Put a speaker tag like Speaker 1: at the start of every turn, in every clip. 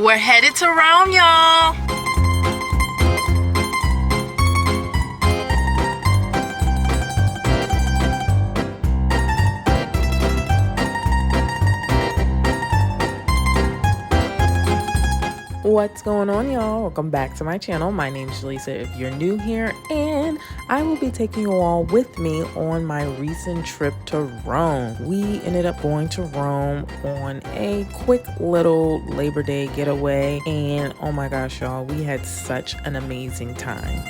Speaker 1: We're headed to Rome, y'all. What's going on, y'all? Welcome back to my channel. My name is Lisa if you're new here, and I will be taking you all with me on my recent trip to Rome. We ended up going to Rome on a quick little Labor Day getaway, and oh my gosh, y'all, we had such an amazing time.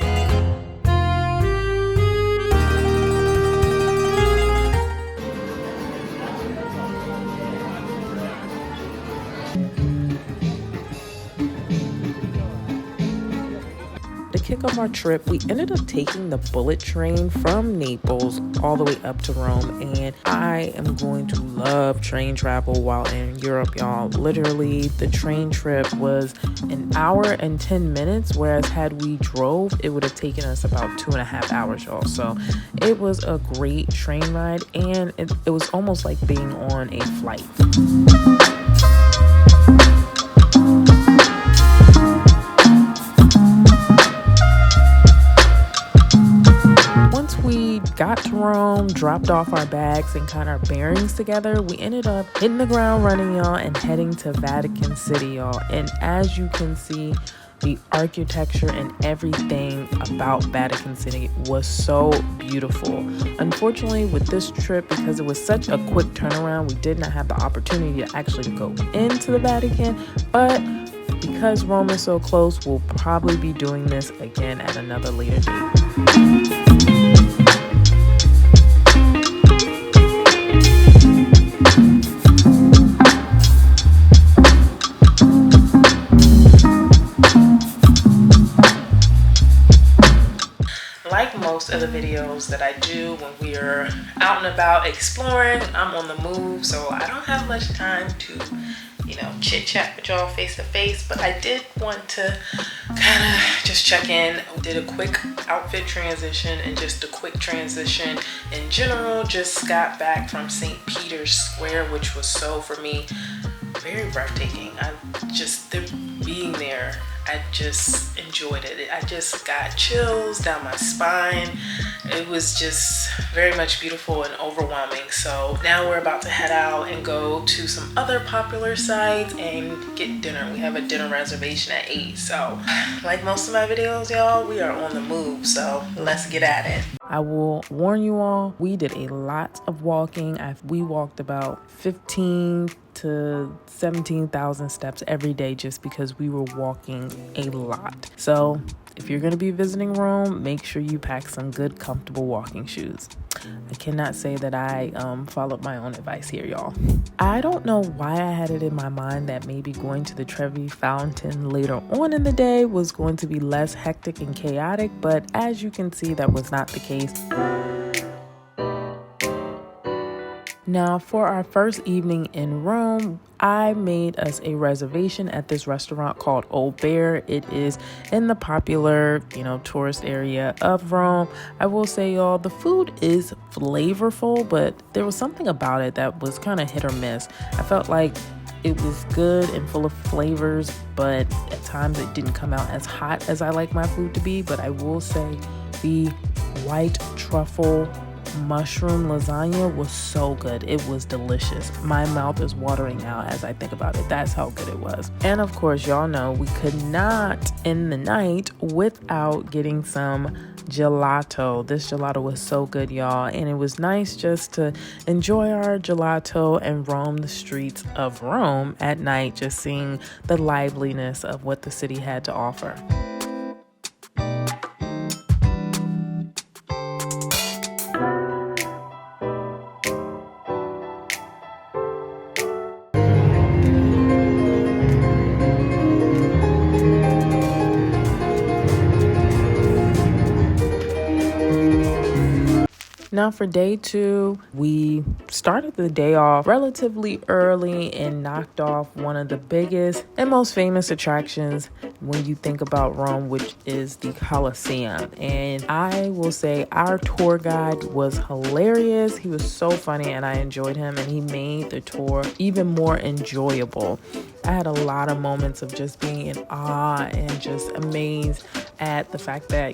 Speaker 1: To kick off our trip, we ended up taking the bullet train from Naples all the way up to Rome, and I am going to love train travel while in Europe, y'all. Literally, the train trip was an hour and 10 minutes, whereas had we drove, it would have taken us about 2.5 hours, y'all. So it was a great train ride, and it was almost like being on a flight. Once we got to Rome, dropped off our bags and kind of our bearings together, we ended up hitting the ground running, y'all, and heading to Vatican City, y'all. And as you can see, the architecture and everything about Vatican City was so beautiful. Unfortunately, with this trip, because it was such a quick turnaround, we did not have the opportunity to actually go into the Vatican, but because Rome is so close, we'll probably be doing this again at another later date. Like most of the videos that I do when we are out and about exploring, I'm on the move, so I don't have much time to, chit chat with y'all face to face, but I did want to kind of just check in. We did a quick outfit transition and just a quick transition in general. Just got back from St. Peter's Square, which was so, for me, very breathtaking. Being there, I just enjoyed it. I just got chills down my spine. It was just very much beautiful and overwhelming. So now we're about to head out and go to some other popular sites and get dinner. We have a dinner reservation at 8. So like most of my videos, y'all, we are on the move. So let's get at it. I will warn you all, we did a lot of walking. We walked about 15 to 17,000 steps every day just because we were walking a lot. So if you're going to be visiting Rome, make sure you pack some good, comfortable walking shoes. I cannot say that I followed my own advice here, y'all. I don't know why I had it in my mind that maybe going to the Trevi Fountain later on in the day was going to be less hectic and chaotic, but as you can see, that was not the case. Now, for our first evening in Rome, I made us a reservation at this restaurant called Old Bear. It is in the popular, tourist area of Rome. I will say, y'all, the food is flavorful, but there was something about it that was kind of hit or miss. I felt like it was good and full of flavors, but at times it didn't come out as hot as I like my food to be. But I will say the white truffle mushroom lasagna was so good. It was delicious. My mouth is watering now as I think about it. That's how good it was. And of course, y'all know we could not end the night without getting some gelato. This gelato was so good, y'all, and it was nice just to enjoy our gelato and roam the streets of Rome at night, just seeing the liveliness of what the city had to offer. Now for day 2, we started the day off relatively early and knocked off one of the biggest and most famous attractions, when you think about Rome, which is the Colosseum. And I will say our tour guide was hilarious. He was so funny and I enjoyed him, and he made the tour even more enjoyable. I had a lot of moments of just being in awe and just amazed at the fact that,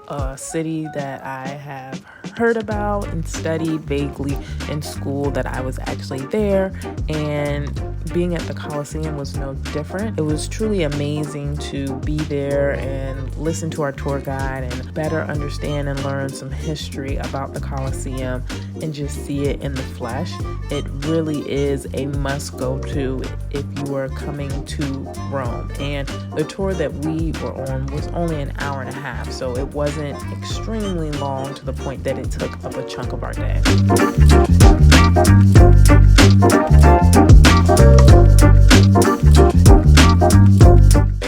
Speaker 1: a city that I have heard about and studied vaguely in school, that I was actually there, and being at the Colosseum was no different. It was truly amazing to be there and listen to our tour guide and better understand and learn some history about the Colosseum and just see it in the flesh. It really is a must go to if you are coming to Rome. And the tour that we were on was only an hour and a half, so it wasn't extremely long to the point that it took up a chunk of our day.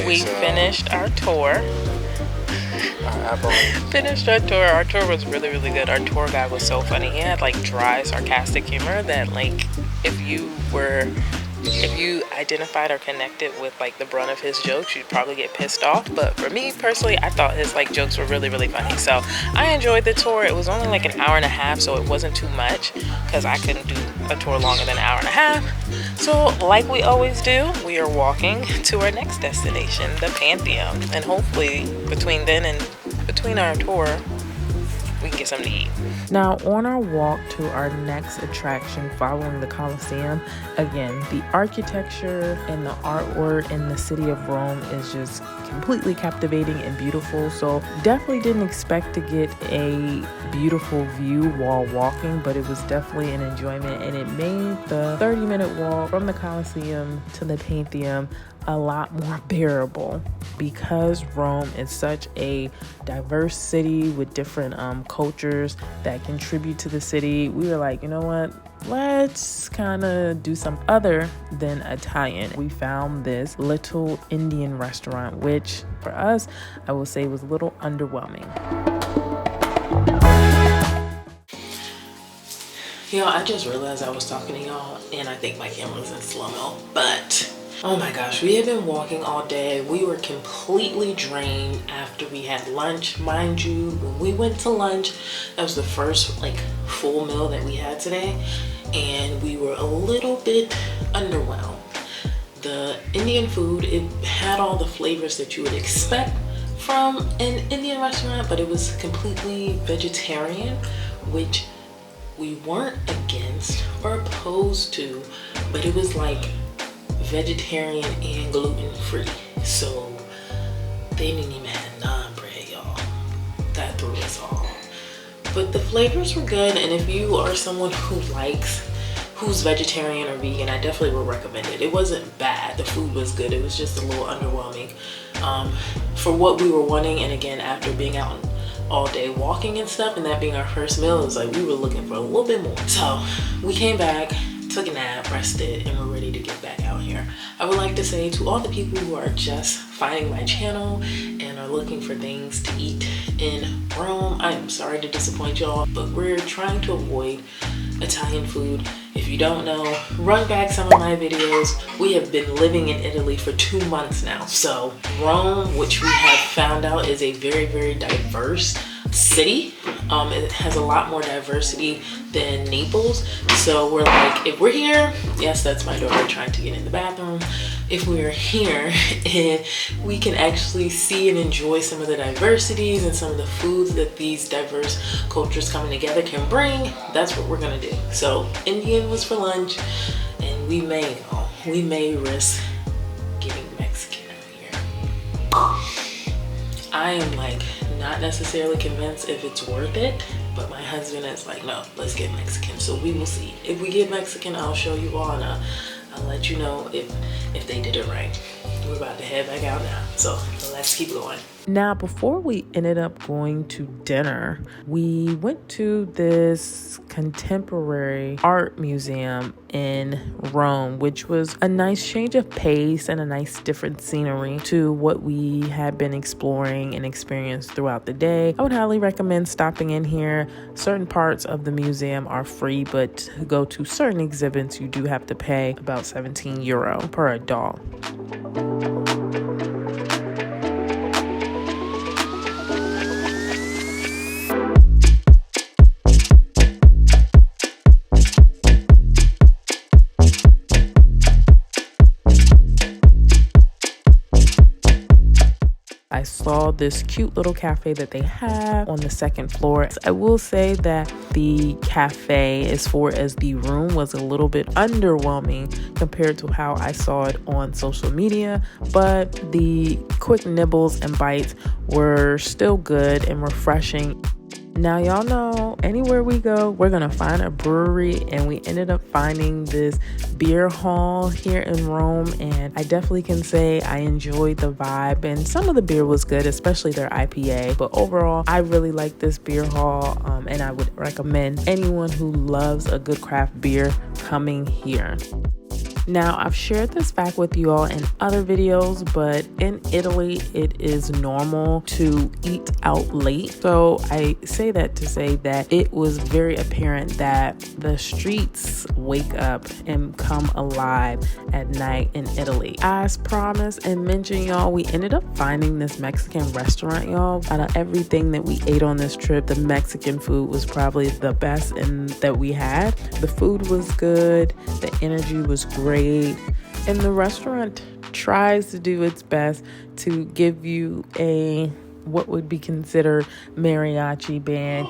Speaker 1: We finished our tour. Our tour was really, really good. Our tour guide was so funny. He had like dry, sarcastic humor that like if you identified or connected with like the brunt of his jokes, you'd probably get pissed off. But for me personally, I thought his like jokes were really, really funny. So I enjoyed the tour. It was only like an hour and a half, so it wasn't too much because I couldn't do a tour longer than an hour and a half. So like we always do, we are walking to our next destination, the Pantheon. And hopefully between our tour, we can get something to eat. Now, on our walk to our next attraction following the Colosseum, again, the architecture and the artwork in the city of Rome is just completely captivating and beautiful. So definitely didn't expect to get a beautiful view while walking, but it was definitely an enjoyment, and it made the 30-minute walk from the Colosseum to the Pantheon a lot more bearable, because Rome is such a diverse city with different cultures that contribute to the city. We were like, you know what? Let's kind of do some other than Italian. We found this little Indian restaurant, which for us, I will say was a little underwhelming. I just realized I was talking to y'all and I think my camera was in slow-mo, but oh my gosh, we had been walking all day. We were completely drained after we had lunch. Mind you, when we went to lunch, that was the first like full meal that we had today, and we were a little bit underwhelmed. The Indian food, it had all the flavors that you would expect from an Indian restaurant, but it was completely vegetarian, which we weren't against or opposed to, but it was like vegetarian and gluten-free. So they didn't even have naan bread, y'all. That threw us off. But the flavors were good, and if you are someone who's vegetarian or vegan, I definitely would recommend it. It wasn't bad. The food was good. It was just a little underwhelming for what we were wanting. And again, after being out all day walking and stuff, and that being our first meal, it was like we were looking for a little bit more. So we came back, took a nap, rested, and we're ready to get back out here. I would like to say to all the people who are just finding my channel and are looking for things to eat in Rome, I am sorry to disappoint y'all, but we're trying to avoid Italian food. If you don't know, run back some of my videos. We have been living in Italy for 2 months now. So Rome, which we have found out is a very, very diverse city. It has a lot more diversity than Naples. So we're like, if we're here, yes, that's my daughter trying to get in the bathroom. If we are here and we can actually see and enjoy some of the diversities and some of the foods that these diverse cultures coming together can bring, that's what we're gonna do. So Indian was for lunch, and we may risk getting Mexican here. I am like not necessarily convinced if it's worth it, but my husband is like, no, let's get Mexican. So we will see. If we get Mexican, I'll show you all, and I'll let you know if they did it right. We're about to head back out now, so let's keep going. Now, before we ended up going to dinner, we went to this contemporary art museum in Rome, which was a nice change of pace and a nice different scenery to what we had been exploring and experienced throughout the day. I would highly recommend stopping in here. Certain parts of the museum are free, but to go to certain exhibits, you do have to pay about €17 per adult. I saw this cute little cafe that they have on the second floor. I will say that the cafe, as far as the room, was a little bit underwhelming compared to how I saw it on social media, but the quick nibbles and bites were still good and refreshing. Now, y'all know anywhere we go, we're going to find a brewery, and we ended up finding this beer hall here in Rome, and I definitely can say I enjoyed the vibe, and some of the beer was good, especially their IPA, but overall, I really like this beer hall, and I would recommend anyone who loves a good craft beer coming here. Now, I've shared this fact with you all in other videos, but in Italy, it is normal to eat out late. So I say that to say that it was very apparent that the streets wake up and come alive at night in Italy. As promised and mentioned, y'all, we ended up finding this Mexican restaurant, y'all. Out of everything that we ate on this trip, the Mexican food was probably the best that we had. The food was good. The energy was great. And the restaurant tries to do its best to give you what would be considered mariachi band.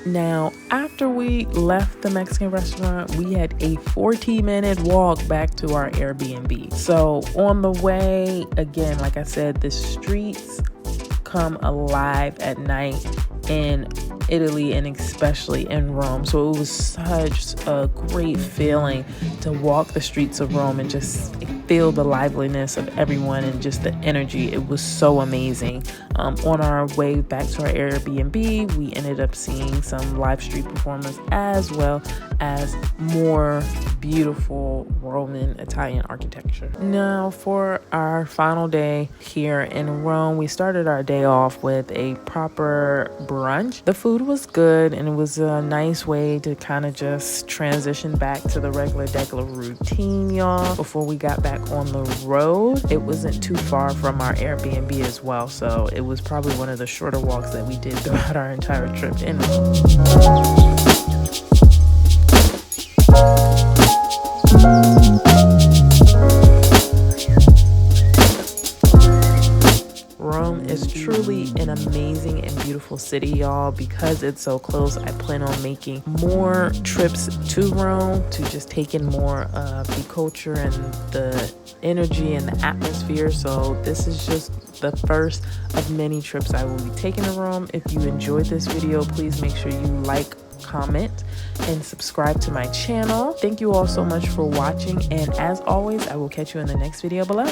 Speaker 1: Now, after we left the Mexican restaurant, we had a 40-minute walk back to our Airbnb. So on the way, again, like I said, the streets come alive at night in Italy and especially in Rome. So it was such a great feeling to walk the streets of Rome and just feel the liveliness of everyone and just the energy. It was so amazing. On our way back to our Airbnb, we ended up seeing some live street performers as well as more beautiful Roman Italian architecture. Now, for our final day here in Rome, we started our day off with a proper brunch. The food was good, and it was a nice way to kind of just transition back to the regular routine, y'all, before we got back on the road. It wasn't too far from our Airbnb as well, so it was probably one of the shorter walks that we did throughout our entire trip in Rome. Rome is truly an amazing and beautiful city, y'all. Because it's so close, I plan on making more trips to Rome to just take in more of the culture and the energy and the atmosphere. So this is just the first of many trips I will be taking to Rome. If you enjoyed this video, please make sure you like, comment, and subscribe to my channel. Thank you all so much for watching, and as always, I will catch you in the next video below.